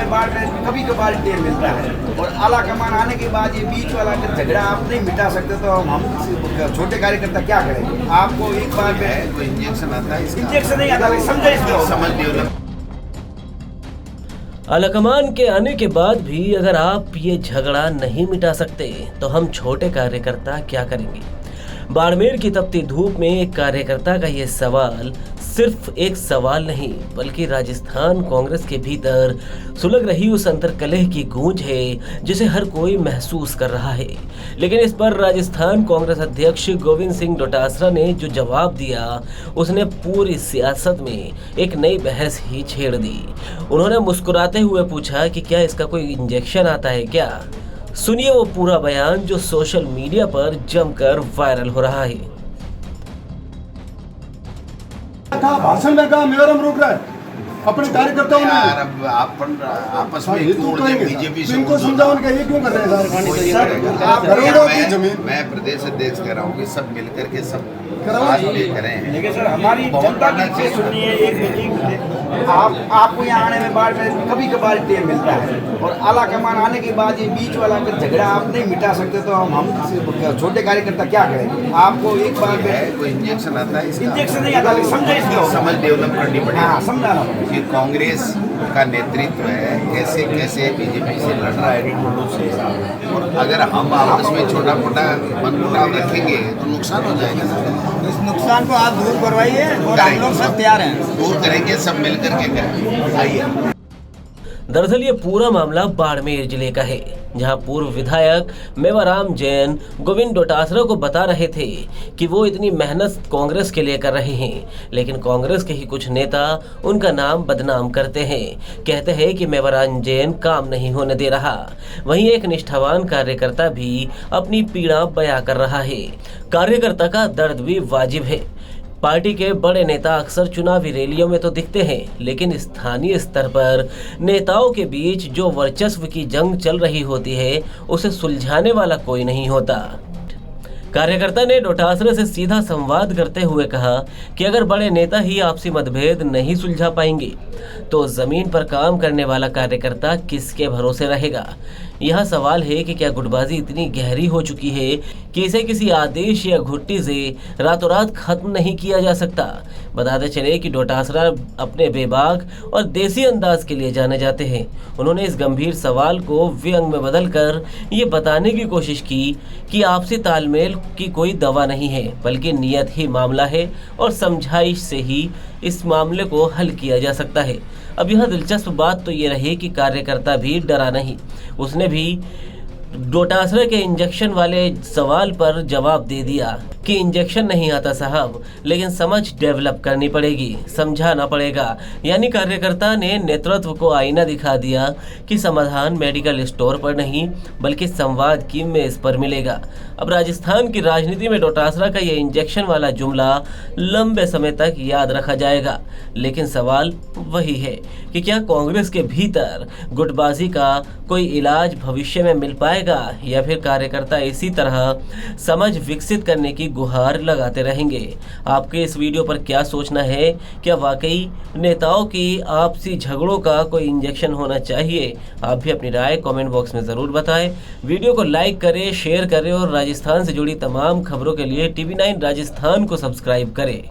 में बाढ़ में कभी कभार टेर मिलता है, और आला कमान आने के बाद ये बीच वाला अगर झगड़ा आप नहीं मिटा सकते तो हम छोटे कार्यकर्ता क्या करेंगे? आपको एक बार में कोई इंजेक्शन आता है, इंजेक्शन नहीं आता, समझे इसको, समझ लियो। आलाकमान के आने के बाद भी अगर आप ये झगड़ा नहीं मिटा सकते तो हम छोटे कार्यकर्ता क्या करेंगे? बाड़मेर की तपती धूप में एक कार्यकर्ता का ये सवाल सिर्फ एक सवाल नहीं बल्कि राजस्थान कांग्रेस के भीतर सुलग रही उस अंतर्कलह की गूंज है जिसे हर कोई महसूस कर रहा है। लेकिन इस पर राजस्थान कांग्रेस अध्यक्ष गोविंद सिंह डोटासरा ने जो जवाब दिया उसने पूरी सियासत में एक नई बहस ही छेड़ दी। उन्होंने मुस्कुराते हुए पूछा कि क्या इसका कोई इंजेक्शन आता है क्या? सुनिए वो पूरा बयान जो सोशल मीडिया पर जमकर वायरल हो रहा है। भाषण में कहा मेयरम रोक रहा है अपने कार्यकर्ताओं ने। यार अब आपस में बीजेपी से इनको समझाओ उनका ये क्यों कर रहे हैं? मैं प्रदेश अध्यक्ष कह रहा हूँ कि सब मिलकर के सब करें। लेकिन सर हमारी जनता की बात सुनिए, एक मीटिंग आपको यहाँ आने में बाढ़ में कभी कभार टेर मिलता है, और आला कमान आने के बाद ये बीच वाला अगर झगड़ा आप नहीं मिटा सकते तो हम छोटे कार्यकर्ता क्या करेंगे? आपको एक बार में कोई इंजेक्शन आता है, इंजेक्शन नहीं आता, समझे इसको, समझ डेवलप करनी पड़ेगी। समझाना कि कांग्रेस का नेतृत्व है कैसे कैसे बीजेपी से लड़ रहा है, और अगर हम आपस में छोटा मोटा मनमुटाव रखेंगे तो नुकसान हो जाएगा ना। इस नुकसान को आप दूर करवाइए और हम लोग सब तैयार हैं, दूर करेंगे, सब मिलकर के करेंगे। आइए। दरअसल ये पूरा मामला बाड़मेर जिले का है, जहां पूर्व विधायक मेवाराम जैन गोविंद डोटासरा को बता रहे थे कि वो इतनी मेहनत कांग्रेस के लिए कर रहे हैं, लेकिन कांग्रेस के ही कुछ नेता उनका नाम बदनाम करते हैं, कहते हैं कि मेवाराम जैन काम नहीं होने दे रहा। वहीं एक निष्ठावान कार्यकर्ता भी अपनी पीड़ा बयां कर रहा है। कार्यकर्ता का दर्द भी वाजिब है। पार्टी के बड़े नेता अक्सर चुनावी रैलियों में तो दिखते हैं, लेकिन स्थानीय स्तर पर नेताओं के बीच जो वर्चस्व की जंग चल रही होती है उसे सुलझाने वाला कोई नहीं होता। कार्यकर्ता ने डोटासरा से सीधा संवाद करते हुए कहा कि अगर बड़े नेता ही आपसी मतभेद नहीं सुलझा पाएंगे तो जमीन पर काम करने वाला कार्यकर्ता किसके भरोसे रहेगा? यह सवाल है कि क्या गुटबाजी इतनी गहरी हो चुकी है कि इसे किसी आदेश या घुट्टी से रातों रात खत्म नहीं किया जा सकता। बताते चले कि डोटासरा अपने बेबाक और देसी अंदाज के लिए जाने जाते हैं। उन्होंने इस गंभीर सवाल को व्यंग में बदलकर ये बताने की कोशिश की कि आपसी तालमेल की कोई दवा नहीं है बल्कि नियत ही मामला है और समझाइश से ही इस मामले को हल किया जा सकता है। अब यह दिलचस्प बात तो ये रही कि कार्यकर्ता भी डरा नहीं। उसने भी डोटासरा के इंजेक्शन वाले सवाल पर जवाब दे दिया कि इंजेक्शन नहीं आता साहब, लेकिन समझ डेवलप करनी पड़ेगी, समझाना पड़ेगा। यानी कार्यकर्ता ने नेतृत्व को आईना दिखा दिया कि समाधान मेडिकल स्टोर पर नहीं बल्कि संवाद की मेज पर मिलेगा। अब राजस्थान की राजनीति में डोटासरा का ये इंजेक्शन वाला जुमला लंबे समय तक याद रखा जाएगा। लेकिन सवाल वही है कि क्या कांग्रेस के भीतर गुटबाजी का कोई इलाज भविष्य में मिल पाएगा या फिर कार्यकर्ता इसी तरह समझ विकसित करने की गुहार लगाते रहेंगे? आपके इस वीडियो पर क्या सोचना है? क्या वाकई नेताओं की आपसी झगड़ों का कोई इंजेक्शन होना चाहिए? आप भी अपनी राय कमेंट बॉक्स में ज़रूर बताएं। वीडियो को लाइक करें, शेयर करें और राजस्थान से जुड़ी तमाम खबरों के लिए TV9 राजस्थान को सब्सक्राइब करें।